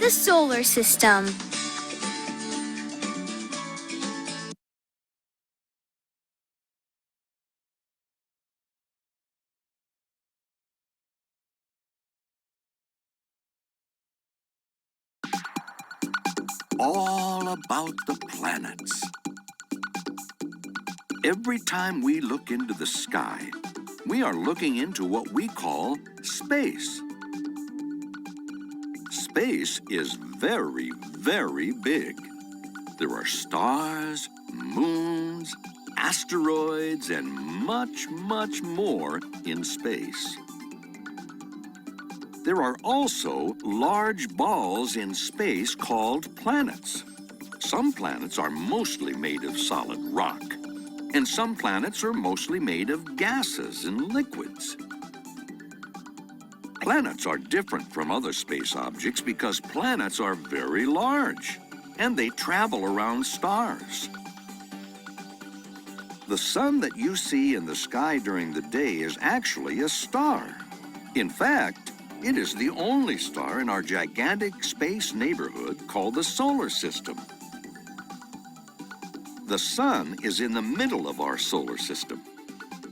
the solar system. All about the planets. Every time we look into the sky, we are looking into what we call space. Space is very, very big. There are stars, moons, asteroids, and much, much more in space. There are also large balls in space called planets. Some planets are mostly made of solid rock, and some planets are mostly made of gases and liquids. Planets are different from other space objects because planets are very large, and they travel around stars. The sun that you see in the sky during the day is actually a star. In fact, it is the only star in our gigantic space neighborhood called the solar system. The sun is in the middle of our solar system.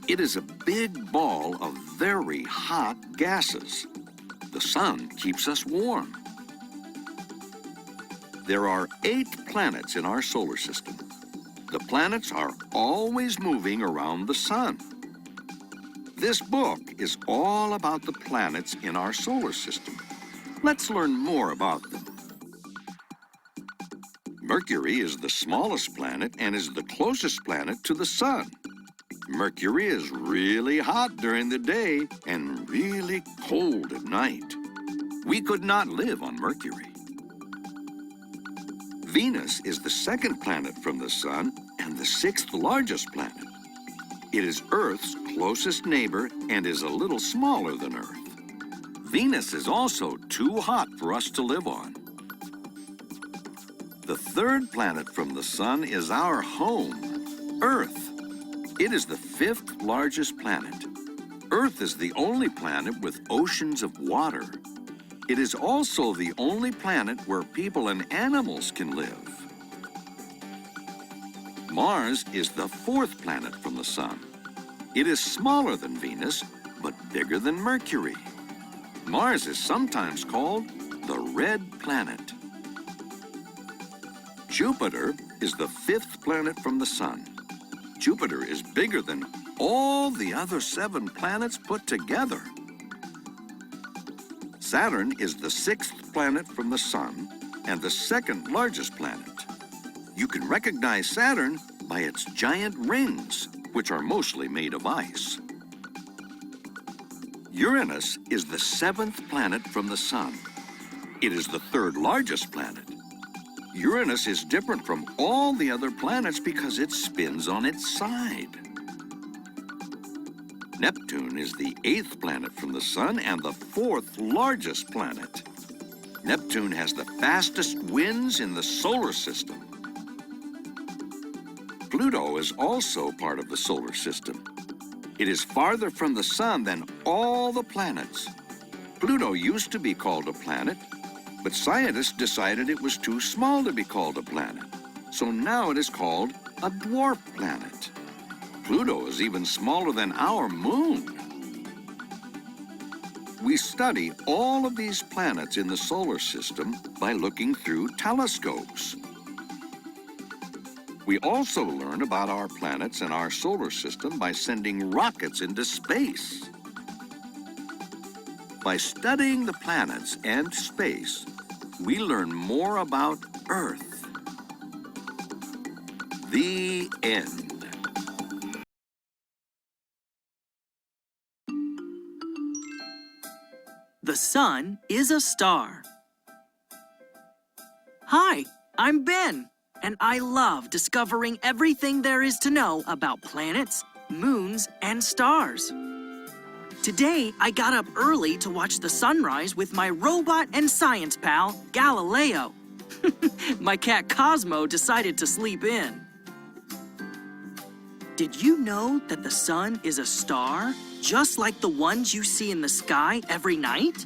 It is a big ball of very hot gases. The sun keeps us warm. There are 8 planets in our solar system. The planets are always moving around the sun. This book is all about the planets in our solar system. Let's learn more about them. Mercury is the smallest planet and is the closest planet to the sun. Mercury is really hot during the day and really cold at night. We could not live on Mercury. Venus is the second planet from the sun and the 6th largest planet. It is Earth's closest neighbor and is a little smaller than Earth. Venus is also too hot for us to live on. The 3rd planet from the sun is our home, Earth. It is the 5th largest planet. Earth is the only planet with oceans of water. It is also the only planet where people and animals can live. Mars is the 4th planet from the sun. It is smaller than Venus, but bigger than Mercury. Mars is sometimes called the red planet. Jupiter is the 5th planet from the sun. Jupiter is bigger than all the other 7 planets put together. Saturn is the 6th planet from the sun and the 2nd largest planet. You can recognize Saturn by its giant rings, which are mostly made of ice. Uranus is the 7th planet from the sun. It is the 3rd largest planet. Uranus is different from all the other planets because it spins on its side. Neptune is the 8th planet from the sun and the 4th largest planet. Neptune has the fastest winds in the solar system. Pluto is also part of the solar system. It is farther from the sun than all the planets. Pluto used to be called a planet, but scientists decided it was too small to be called a planet. So now it is called a dwarf planet. Pluto is even smaller than our moon. We study all of these planets in the solar system by looking through telescopes. We also learn about our planets and our solar system by sending rockets into space. By studying the planets and space, we learn more about Earth. The end. The sun is a star. Hi, I'm Ben, and I love discovering everything there is to know about planets, moons, and stars. Today, I got up early to watch the sunrise with my robot and science pal, Galileo. My cat Cosmo decided to sleep in. Did you know that the sun is a star, just like the ones you see in the sky every night?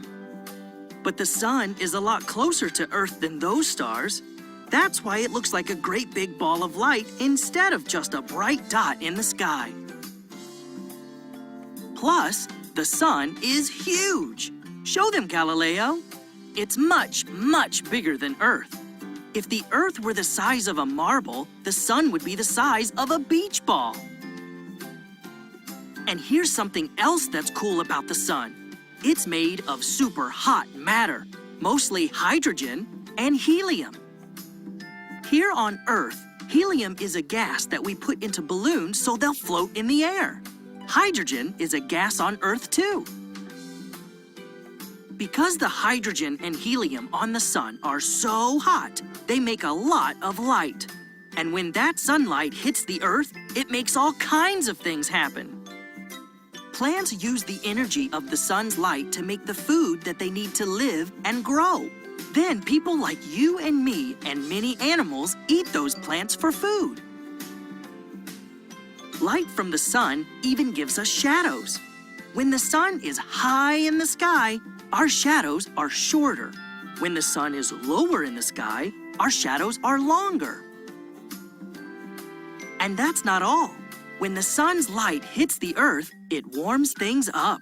But the sun is a lot closer to Earth than those stars. That's why it looks like a great big ball of light instead of just a bright dot in the sky. Plus, the sun is huge. Show them, Galileo. It's much, much bigger than Earth. If the Earth were the size of a marble, the sun would be the size of a beach ball. And here's something else that's cool about the sun. It's made of super hot matter, mostly hydrogen and helium. Here on Earth, helium is a gas that we put into balloons so they'll float in the air. Hydrogen is a gas on Earth too. Because the hydrogen and helium on the sun are so hot, they make a lot of light. And when that sunlight hits the Earth, it makes all kinds of things happen. Plants use the energy of the sun's light to make the food that they need to live and grow. Then people like you and me and many animals eat those plants for food. Light from the sun even gives us shadows. When the sun is high in the sky, our shadows are shorter. When the sun is lower in the sky, our shadows are longer. And that's not all. When the sun's light hits the Earth, it warms things up.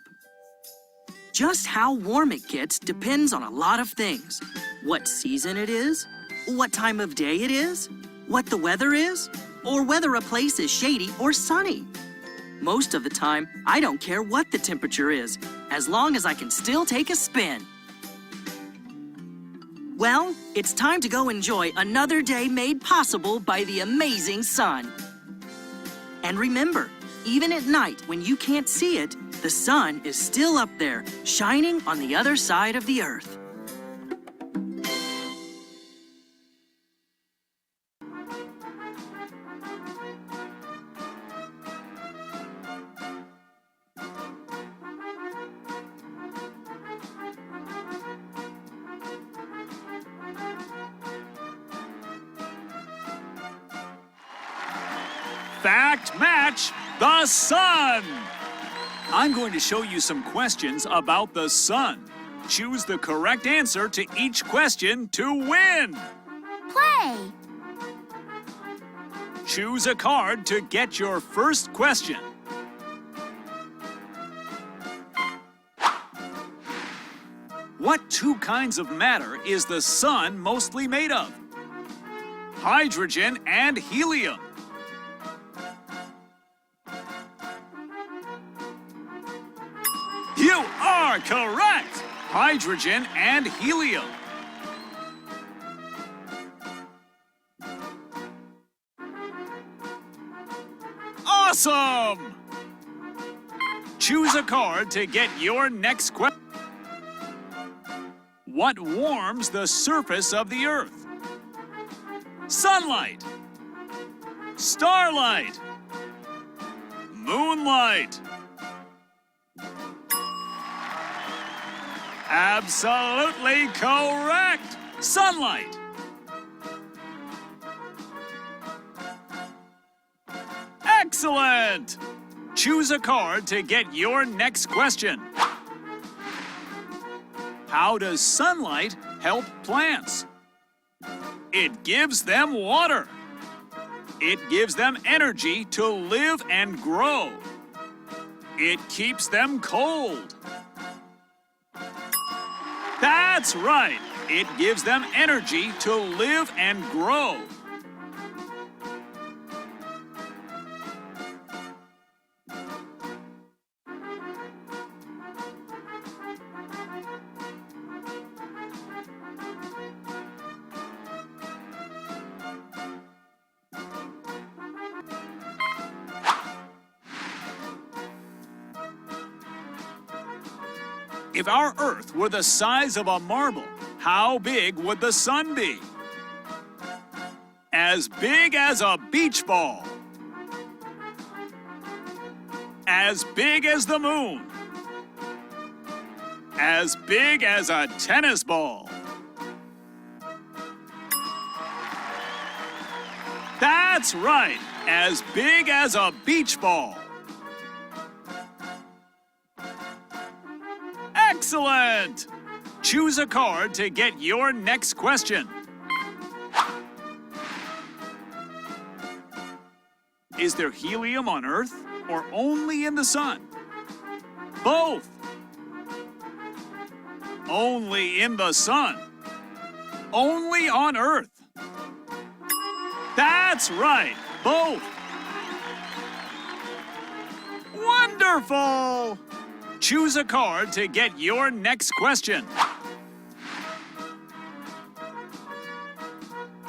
Just how warm it gets depends on a lot of things. What season it is, what time of day it is, what the weather is, or whether a place is shady or sunny. Most of the time, I don't care what the temperature is, as long as I can still take a spin. Well, it's time to go enjoy another day made possible by the amazing sun. And remember, even at night when you can't see it, the sun is still up there, shining on the other side of the Earth. Fact match the sun! I'm going to show you some questions about the sun. Choose the correct answer to each question to win. Play! Choose a card to get your first question. What two kinds of matter is the sun mostly made of? Hydrogen and helium. You are correct! Hydrogen and helium. Awesome! Choose a card to get your next question. What warms the surface of the Earth? Sunlight, starlight, moonlight. Absolutely correct! Sunlight. Excellent! Choose a card to get your next question. How does sunlight help plants? It gives them water. It gives them energy to live and grow. It keeps them cold. That's right! It gives them energy to live and grow. If our Earth were the size of a marble, how big would the sun be? As big as a beach ball. As big as the moon. As big as a tennis ball. That's right, as big as a beach ball. Excellent! Choose a card to get your next question. Is there helium on Earth or only in the sun? Both. Only in the sun. Only on Earth. That's right, both. Wonderful! Choose a card to get your next question.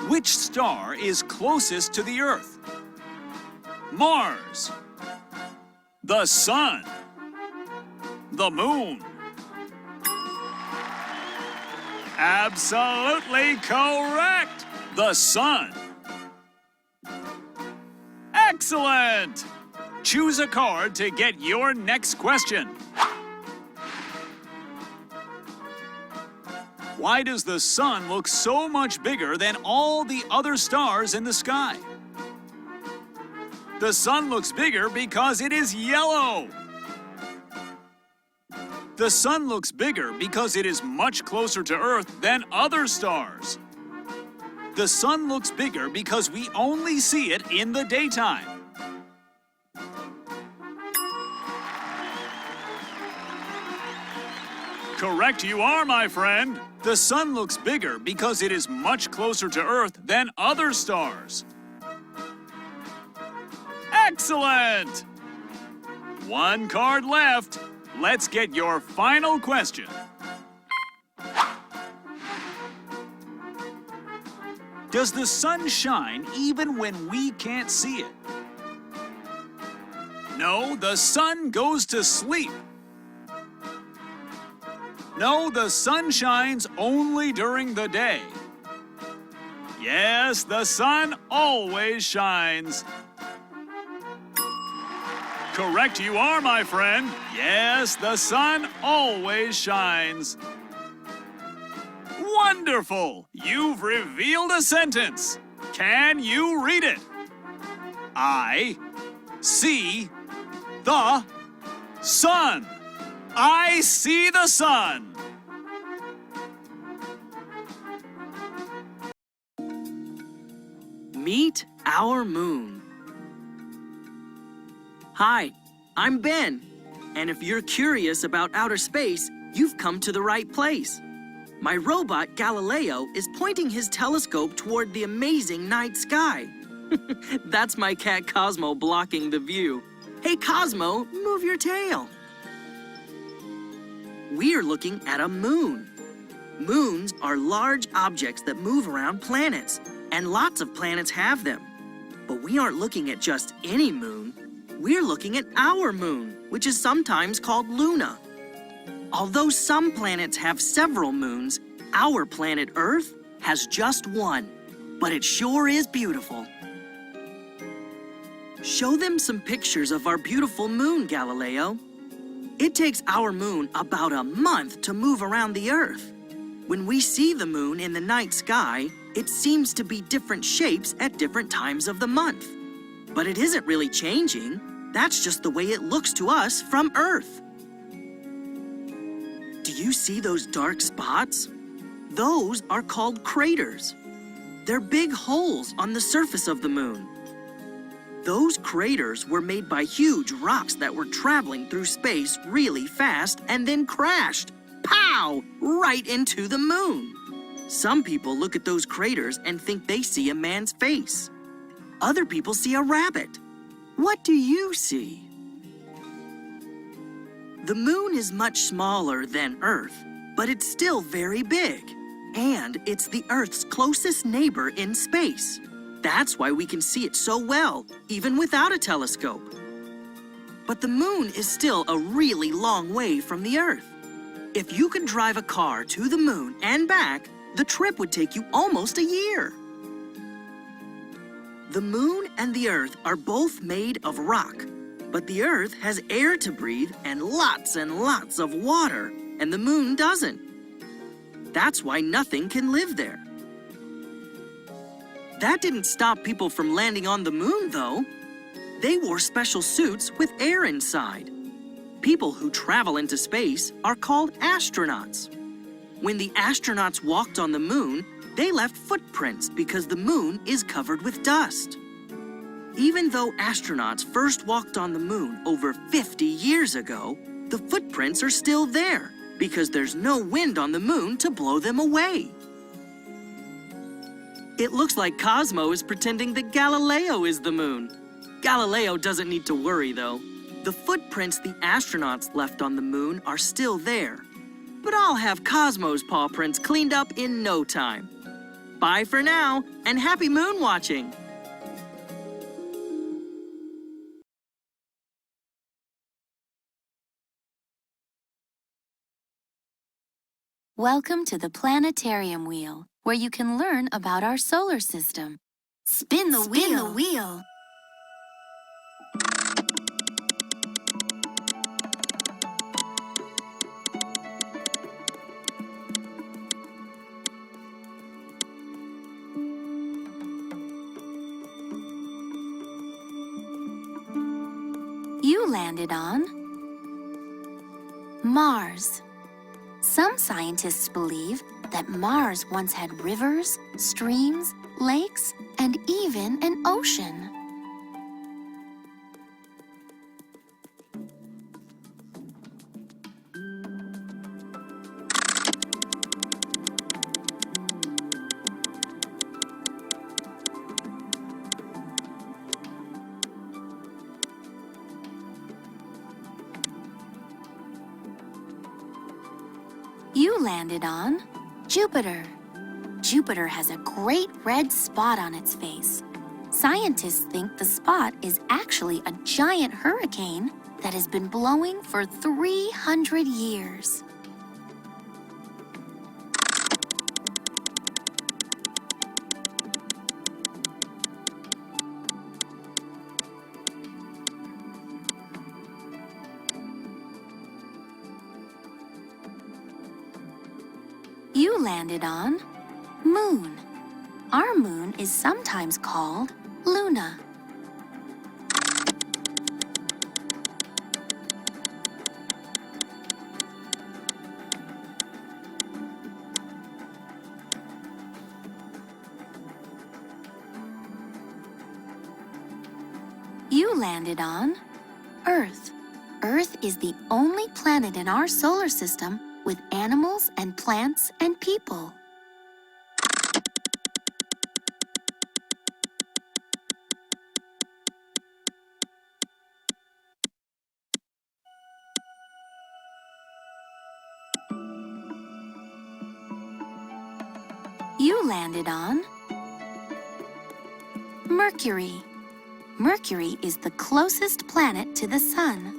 Which star is closest to the Earth? Mars, the Sun, the Moon. Absolutely correct! The Sun. Excellent! Choose a card to get your next question. Why does the sun look so much bigger than all the other stars in the sky? The sun looks bigger because it is yellow. The sun looks bigger because it is much closer to Earth than other stars. The sun looks bigger because we only see it in the daytime. Correct you are, my friend. The sun looks bigger because it is much closer to Earth than other stars. Excellent! One card left. Let's get your final question. Does the sun shine even when we can't see it? No, the sun goes to sleep. No, the sun shines only during the day. Yes, the sun always shines. Correct you are, my friend. Yes, the sun always shines. Wonderful! You've revealed a sentence. Can you read it? I see the sun. I see the sun. Meet our moon. Hi, I'm Ben. And if you're curious about outer space, you've come to the right place. My robot, Galileo, is pointing his telescope toward the amazing night sky. That's my cat Cosmo blocking the view. Hey, Cosmo, move your tail. We're looking at a moon. Moons are large objects that move around planets, and lots of planets have them. But we aren't looking at just any moon. We're looking at our moon, which is sometimes called Luna. Although some planets have several moons, our planet Earth has just one. But it sure is beautiful. Show them some pictures of our beautiful moon, Galileo. It takes our moon about a month to move around the Earth. When we see the moon in the night sky, it seems to be different shapes at different times of the month. But it isn't really changing. That's just the way it looks to us from Earth. Do you see those dark spots? Those are called craters. They're big holes on the surface of the moon. Those craters were made by huge rocks that were traveling through space really fast and then crashed, pow, right into the moon. Some people look at those craters and think they see a man's face. Other people see a rabbit. What do you see? The moon is much smaller than Earth, but it's still very big. And it's the Earth's closest neighbor in space. That's why we can see it so well, even without a telescope. But the moon is still a really long way from the Earth. If you could drive a car to the moon and back, the trip would take you almost a year. The moon and the Earth are both made of rock, but the Earth has air to breathe and lots of water, and the moon doesn't. That's why nothing can live there. That didn't stop people from landing on the moon, though. They wore special suits with air inside. People who travel into space are called astronauts. When the astronauts walked on the moon, they left footprints because the moon is covered with dust. Even though astronauts first walked on the moon over 50 years ago, the footprints are still there because there's no wind on the moon to blow them away. It looks like Cosmo is pretending that Galileo is the moon. Galileo doesn't need to worry, though. The footprints the astronauts left on the moon are still there. But I'll have Cosmo's paw prints cleaned up in no time. Bye for now, and happy moon watching! Welcome to the Planetarium Wheel, where you can learn about our solar system. Spin the wheel. You landed on Mars. Some scientists believe that Mars once had rivers, streams, lakes, and even an ocean. You landed on Jupiter. Jupiter has a great red spot on its face. Scientists think the spot is actually a giant hurricane that has been blowing for 300 years. You landed on Moon. Our moon is sometimes called Luna. You landed on Earth. Earth is the only planet in our solar system with animals and plants and people. You landed on Mercury. Mercury is the closest planet to the Sun.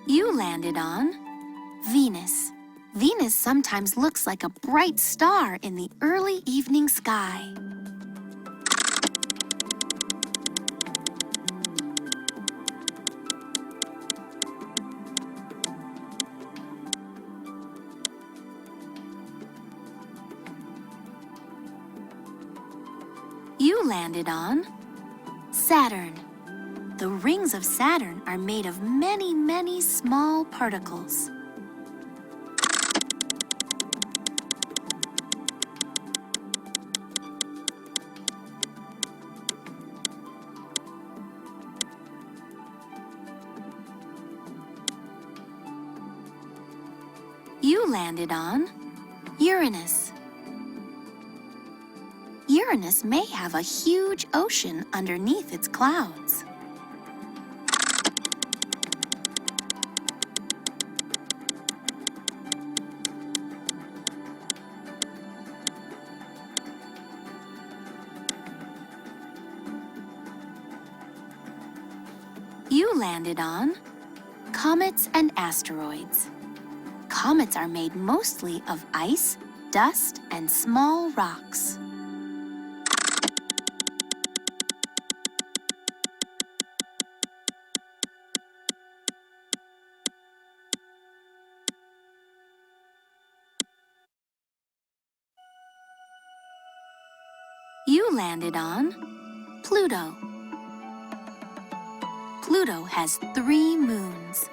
You landed on Venus. Venus sometimes looks like a bright star in the early evening sky. You landed on Saturn. The rings of Saturn are made of many, many small particles. You landed on Uranus. Uranus may have a huge ocean underneath its clouds. You landed on comets and asteroids. Comets are made mostly of ice, dust, and small rocks. You landed on Pluto. Pluto has 3 moons.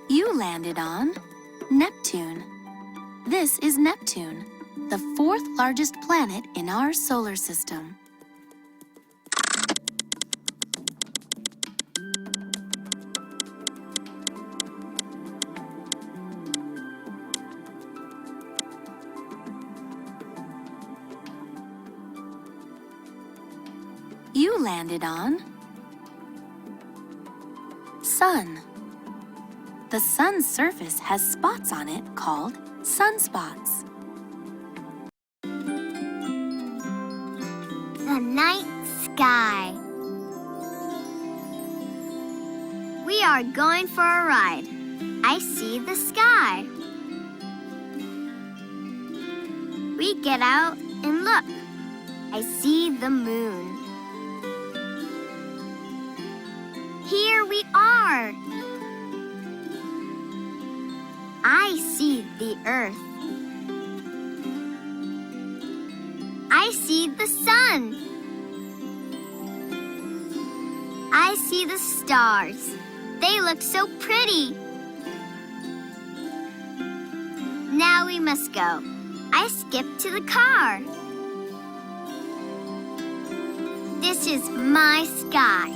You landed on Neptune. This is Neptune, the 4th largest planet in our solar system. You landed on Sun. The sun's surface has spots on it called sunspots. The night sky. We are going for a ride. I see the sky. We get out and look. I see the moon. Here we are. I see the earth. I see the sun. I see the stars. They look so pretty. Now we must go. I skipped to the car. This is my sky.